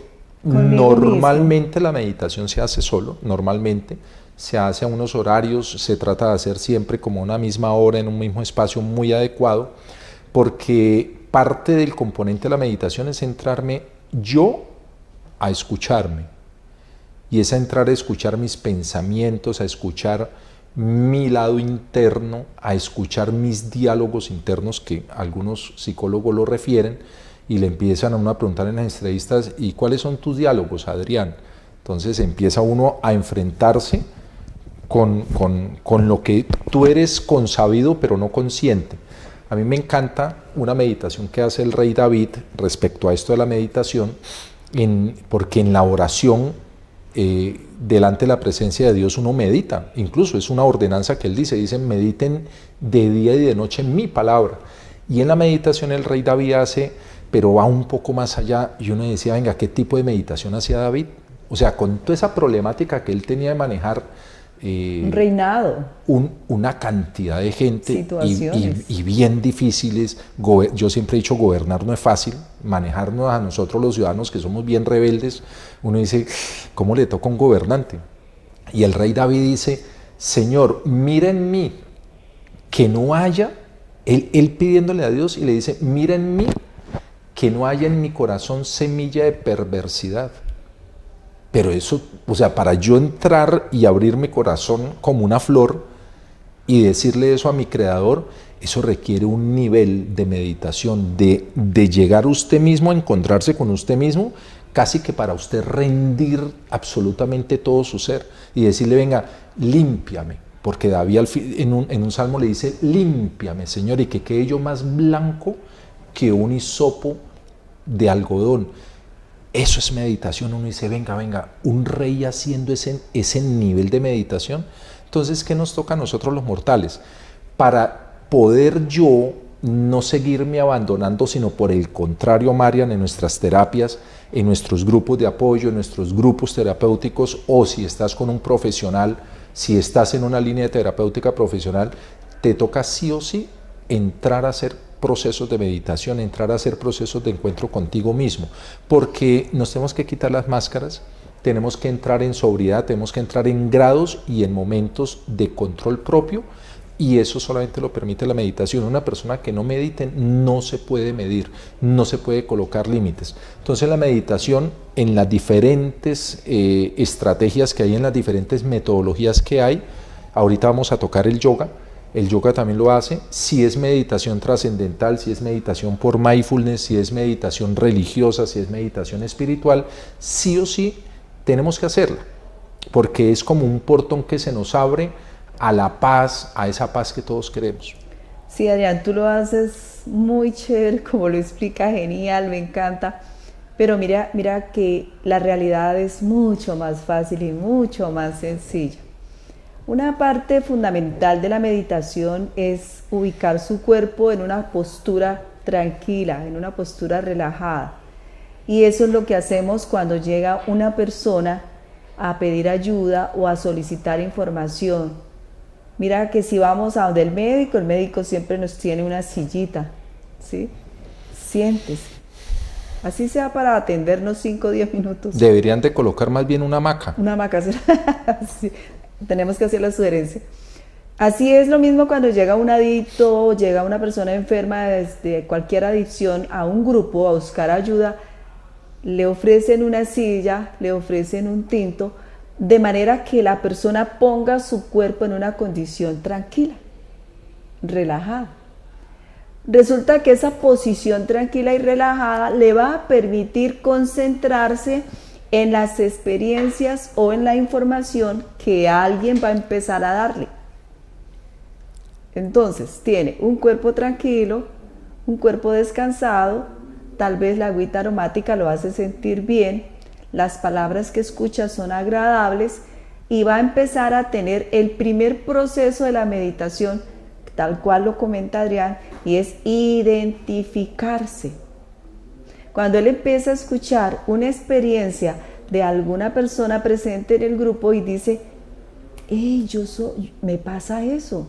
Normalmente la meditación se hace solo, normalmente se hace a unos horarios, se trata de hacer siempre como una misma hora en un mismo espacio muy adecuado, porque parte del componente de la meditación es entrarme yo a escucharme, y es a entrar a escuchar mis pensamientos, a escuchar mi lado interno, a escuchar mis diálogos internos, que algunos psicólogos lo refieren, y le empiezan a uno a preguntar en las entrevistas, ¿y cuáles son tus diálogos, Adrián? Entonces empieza uno a enfrentarse con lo que tú eres consabido pero no consciente. A mí me encanta una meditación que hace el rey David respecto a esto de la meditación, porque en la oración, delante de la presencia de Dios uno medita, incluso es una ordenanza que él dice, mediten de día y de noche en mi palabra. Y en la meditación el rey David hace, pero va un poco más allá, y uno decía, venga, ¿qué tipo de meditación hacía David? O sea, con toda esa problemática que él tenía de manejar, un reinado, una cantidad de gente y bien difíciles. Yo siempre he dicho, gobernar no es fácil, manejarnos a nosotros los ciudadanos que somos bien rebeldes, uno dice, ¿cómo le toca a un gobernante? Y el rey David dice, Señor, mira en mí, que no haya, él pidiéndole a Dios y le dice, mira en mí, que no haya en mi corazón semilla de perversidad. Pero eso, o sea, para yo entrar y abrir mi corazón como una flor y decirle eso a mi Creador, eso requiere un nivel de meditación, de llegar usted mismo a encontrarse con usted mismo, casi que para usted rendir absolutamente todo su ser y decirle, venga, límpiame, porque David en un salmo le dice, límpiame, Señor, y que quede yo más blanco que un hisopo de algodón. Eso es meditación. Uno dice, venga, un rey haciendo ese nivel de meditación. Entonces, ¿qué nos toca a nosotros los mortales? Para poder yo no seguirme abandonando, sino por el contrario, Marian, en nuestras terapias, en nuestros grupos de apoyo, en nuestros grupos terapéuticos, o si estás con un profesional, si estás en una línea terapéutica profesional, te toca sí o sí entrar a hacer procesos de meditación, entrar a hacer procesos de encuentro contigo mismo, porque nos tenemos que quitar las máscaras, tenemos que entrar en sobriedad, tenemos que entrar en grados y en momentos de control propio, y eso solamente lo permite la meditación. Una persona que no medite no se puede medir, no se puede colocar límites. Entonces la meditación, en las diferentes estrategias que hay, en las diferentes metodologías que hay, ahorita vamos a tocar el yoga. El yoga también lo hace, si es meditación trascendental, si es meditación por mindfulness, si es meditación religiosa, si es meditación espiritual, sí o sí tenemos que hacerla, porque es como un portón que se nos abre a la paz, a esa paz que todos queremos. Sí, Adrián, tú lo haces muy chévere, como lo explica, genial, me encanta, pero mira que la realidad es mucho más fácil y mucho más sencilla. Una parte fundamental de la meditación es ubicar su cuerpo en una postura tranquila, en una postura relajada. Y eso es lo que hacemos cuando llega una persona a pedir ayuda o a solicitar información. Mira que si vamos a donde el médico siempre nos tiene una sillita, ¿sí? Siéntese. Así sea para atendernos 5 o 10 minutos. Deberían de colocar más bien una hamaca. Una hamaca, sí. Tenemos que hacer la sugerencia. Así es lo mismo cuando llega un adicto, llega una persona enferma de cualquier adicción a un grupo a buscar ayuda, le ofrecen una silla, le ofrecen un tinto, de manera que la persona ponga su cuerpo en una condición tranquila, relajada. resulta que esa posición tranquila y relajada le va a permitir concentrarse en las experiencias o en la información que alguien va a empezar a darle. Entonces tiene un cuerpo tranquilo, un cuerpo descansado, tal vez la agüita aromática lo hace sentir bien, las palabras que escucha son agradables y va a empezar a tener el primer proceso de la meditación, tal cual lo comenta Adrián, y es identificarse. Cuando él empieza a escuchar una experiencia de alguna persona presente en el grupo y dice, hey, me pasa eso.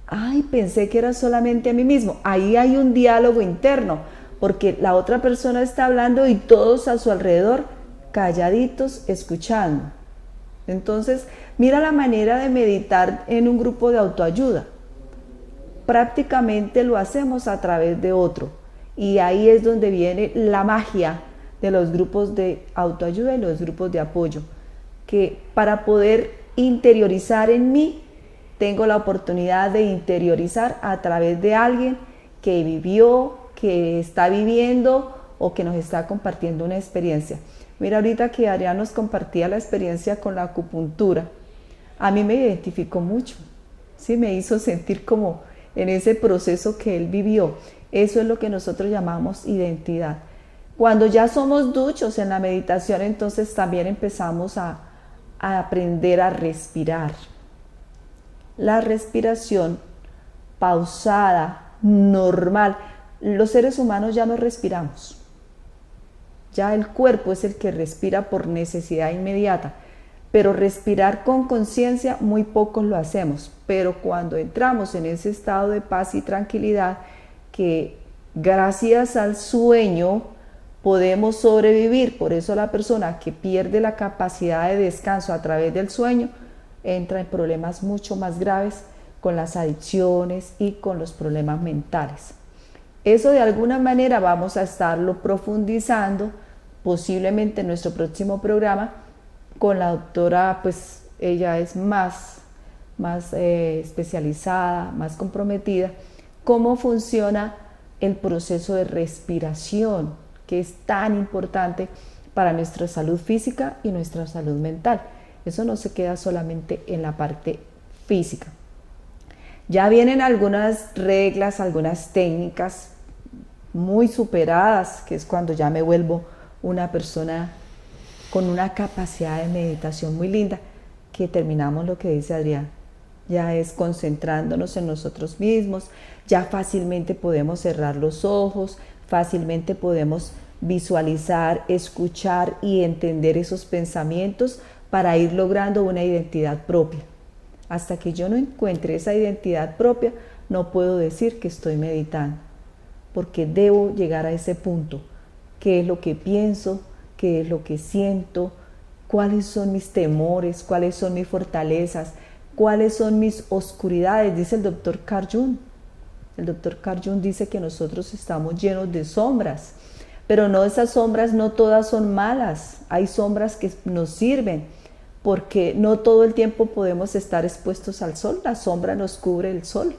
Ay, pensé que era solamente a mí mismo. Ahí hay un diálogo interno, porque la otra persona está hablando y todos a su alrededor calladitos escuchando. Entonces, mira la manera de meditar en un grupo de autoayuda. Prácticamente lo hacemos a través de otro. Y ahí es donde viene la magia de los grupos de autoayuda y los grupos de apoyo. Que para poder interiorizar en mí, tengo la oportunidad de interiorizar a través de alguien que vivió, que está viviendo o que nos está compartiendo una experiencia. Mira, ahorita que Adrián nos compartía la experiencia con la acupuntura, a mí me identificó mucho, ¿sí? Me hizo sentir como en ese proceso que él vivió. Eso es lo que nosotros llamamos identidad. Cuando ya somos duchos en la meditación, entonces también empezamos a aprender a respirar. La respiración pausada, normal. Los seres humanos ya no respiramos. Ya el cuerpo es el que respira por necesidad inmediata. Pero respirar con conciencia muy pocos lo hacemos. Pero cuando entramos en ese estado de paz y tranquilidad, que gracias al sueño podemos sobrevivir. Por eso la persona que pierde la capacidad de descanso a través del sueño entra en problemas mucho más graves con las adicciones y con los problemas mentales. Eso de alguna manera vamos a estarlo profundizando posiblemente en nuestro próximo programa con la doctora, pues ella es más especializada, más comprometida, cómo funciona el proceso de respiración, que es tan importante para nuestra salud física y nuestra salud mental. Eso no se queda solamente en la parte física. Ya vienen algunas reglas, algunas técnicas muy superadas, que es cuando ya me vuelvo una persona con una capacidad de meditación muy linda, que terminamos lo que dice Adrián. Ya es concentrándonos en nosotros mismos, ya fácilmente podemos cerrar los ojos, fácilmente podemos visualizar, escuchar y entender esos pensamientos para ir logrando una identidad propia. Hasta que yo no encuentre esa identidad propia, no puedo decir que estoy meditando, porque debo llegar a ese punto. ¿Qué es lo que pienso? ¿Qué es lo que siento? ¿Cuáles son mis temores? ¿Cuáles son mis fortalezas? ¿Cuáles son mis oscuridades? Dice el doctor Carl Jung. El doctor Carl Jung dice que nosotros estamos llenos de sombras, pero no, esas sombras no todas son malas. Hay sombras que nos sirven, porque no todo el tiempo podemos estar expuestos al sol. La sombra nos cubre el sol.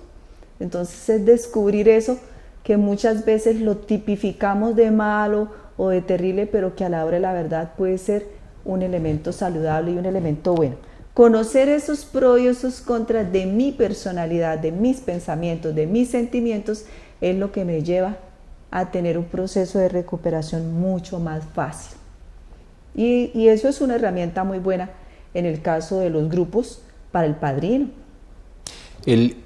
Entonces es descubrir eso, que muchas veces lo tipificamos de malo o de terrible, pero que a la hora de la verdad puede ser un elemento saludable y un elemento bueno. Conocer esos pros y esos contras de mi personalidad, de mis pensamientos, de mis sentimientos, es lo que me lleva a tener un proceso de recuperación mucho más fácil. Y eso es una herramienta muy buena en el caso de los grupos para el padrino.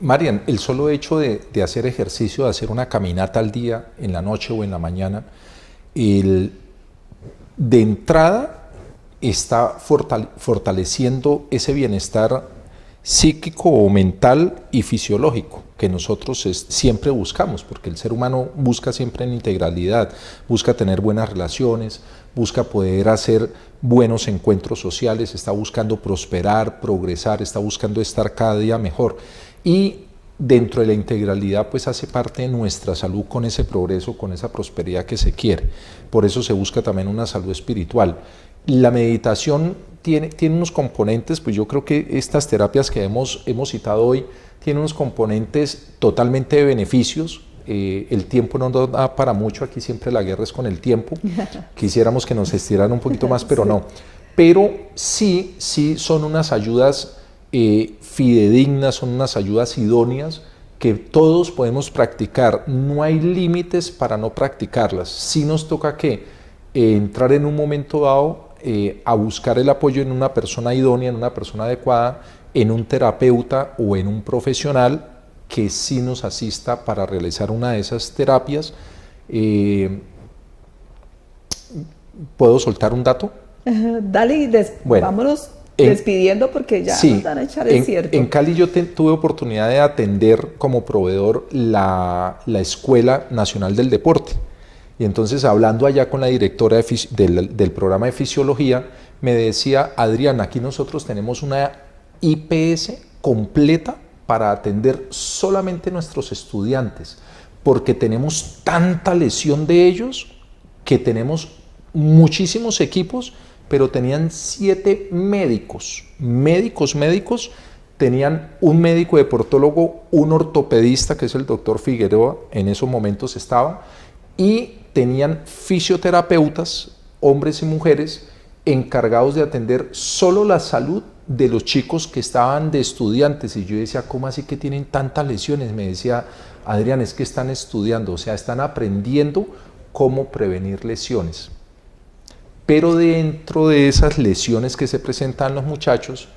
Marian, el solo hecho de hacer ejercicio, de hacer una caminata al día, en la noche o en la mañana, de entrada está fortaleciendo ese bienestar psíquico o mental y fisiológico que nosotros siempre buscamos, porque el ser humano busca siempre en integralidad, busca tener buenas relaciones, busca poder hacer buenos encuentros sociales, está buscando prosperar, progresar, está buscando estar cada día mejor. Y dentro de la integralidad pues hace parte de nuestra salud con ese progreso, con esa prosperidad que se quiere. Por eso se busca también una salud espiritual. La meditación tiene unos componentes, pues yo creo que estas terapias que hemos citado hoy tiene unos componentes totalmente de beneficios. El tiempo no nos da para mucho, aquí siempre la guerra es con el tiempo. Quisiéramos que nos estiraran un poquito más, pero sí. No. Pero sí son unas ayudas fidedignas, son unas ayudas idóneas que todos podemos practicar. No hay límites para no practicarlas. Sí nos toca que entrar en un momento dado a buscar el apoyo en una persona idónea, en una persona adecuada, en un terapeuta o en un profesional que sí nos asista para realizar una de esas terapias. ¿Puedo soltar un dato? Dale y vámonos despidiendo porque ya nos van a echar el cierto. En Cali yo tuve oportunidad de atender como proveedor la Escuela Nacional del Deporte. Y entonces, hablando allá con la directora del programa de fisiología, me decía: Adrián, aquí nosotros tenemos una IPS completa para atender solamente nuestros estudiantes, porque tenemos tanta lesión de ellos que tenemos muchísimos equipos, pero tenían 7 médicos, tenían un médico deportólogo, un ortopedista, que es el doctor Figueroa, en esos momentos estaba, y tenían fisioterapeutas, hombres y mujeres, encargados de atender solo la salud de los chicos que estaban de estudiantes. Y yo decía: ¿cómo así que tienen tantas lesiones? Me decía: Adrián, es que están estudiando, o sea, están aprendiendo cómo prevenir lesiones. Pero dentro de esas lesiones que se presentan los muchachos,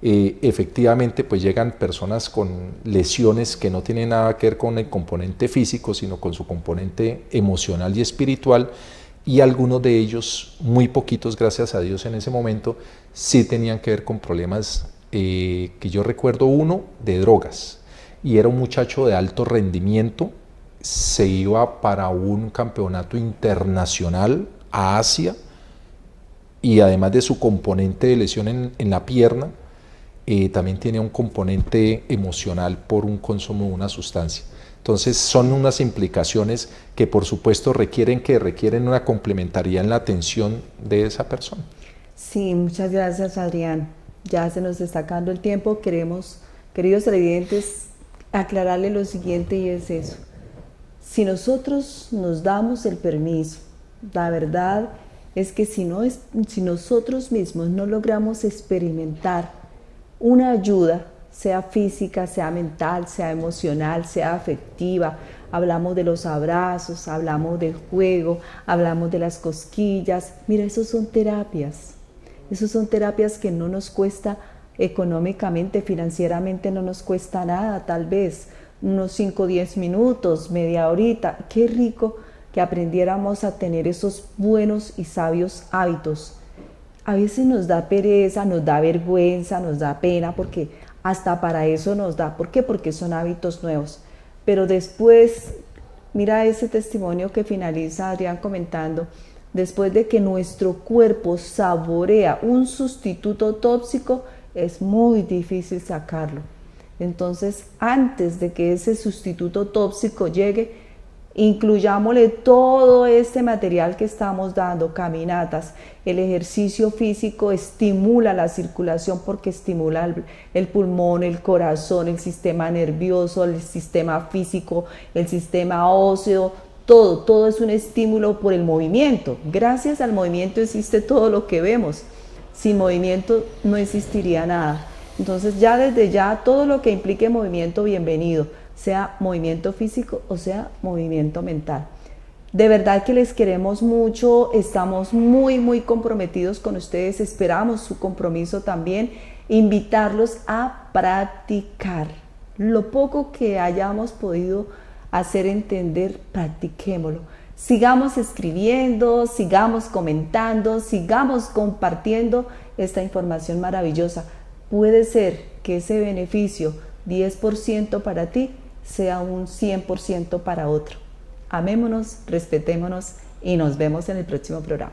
efectivamente pues llegan personas con lesiones que no tienen nada que ver con el componente físico, sino con su componente emocional y espiritual, y algunos de ellos, muy poquitos gracias a Dios en ese momento, sí tenían que ver con problemas, que yo recuerdo uno de drogas, y era un muchacho de alto rendimiento, se iba para un campeonato internacional a Asia, y además de su componente de lesión en la pierna, también tiene un componente emocional por un consumo de una sustancia. Entonces son unas implicaciones que por supuesto requieren una complementariedad en la atención de esa persona. Sí, muchas gracias, Adrián. Ya se nos está acabando el tiempo. Queremos, queridos televidentes, aclararle lo siguiente, y es eso: si nosotros nos damos el permiso, la verdad es que si nosotros mismos no logramos experimentar una ayuda, sea física, sea mental, sea emocional, sea afectiva, hablamos de los abrazos, hablamos del juego, hablamos de las cosquillas, mira, esos son terapias que no nos cuesta económicamente, financieramente no nos cuesta nada, tal vez unos 5 o 10 minutos, media horita. Qué rico que aprendiéramos a tener esos buenos y sabios hábitos. A veces nos da pereza, nos da vergüenza, nos da pena, porque hasta para eso nos da. ¿Por qué? Porque son hábitos nuevos. Pero después, mira ese testimonio que finaliza Adrián comentando: después de que nuestro cuerpo saborea un sustituto tóxico, es muy difícil sacarlo. Entonces, antes de que ese sustituto tóxico llegue, incluyámosle todo este material que estamos dando: caminatas. El ejercicio físico estimula la circulación porque estimula el pulmón, el corazón, el sistema nervioso, el sistema físico, el sistema óseo. Todo es un estímulo por el movimiento. Gracias al movimiento existe todo lo que vemos. Sin movimiento no existiría nada. Entonces ya desde ya todo lo que implique movimiento, bienvenido, sea movimiento físico o sea movimiento mental. De verdad que les queremos mucho, estamos muy comprometidos con ustedes, esperamos su compromiso también, invitarlos a practicar. Lo poco que hayamos podido hacer entender, practiquémoslo. Sigamos escribiendo, sigamos comentando, sigamos compartiendo esta información maravillosa. Puede ser que ese beneficio 10% para ti sea un 100% para otro. Amémonos, respetémonos y nos vemos en el próximo programa.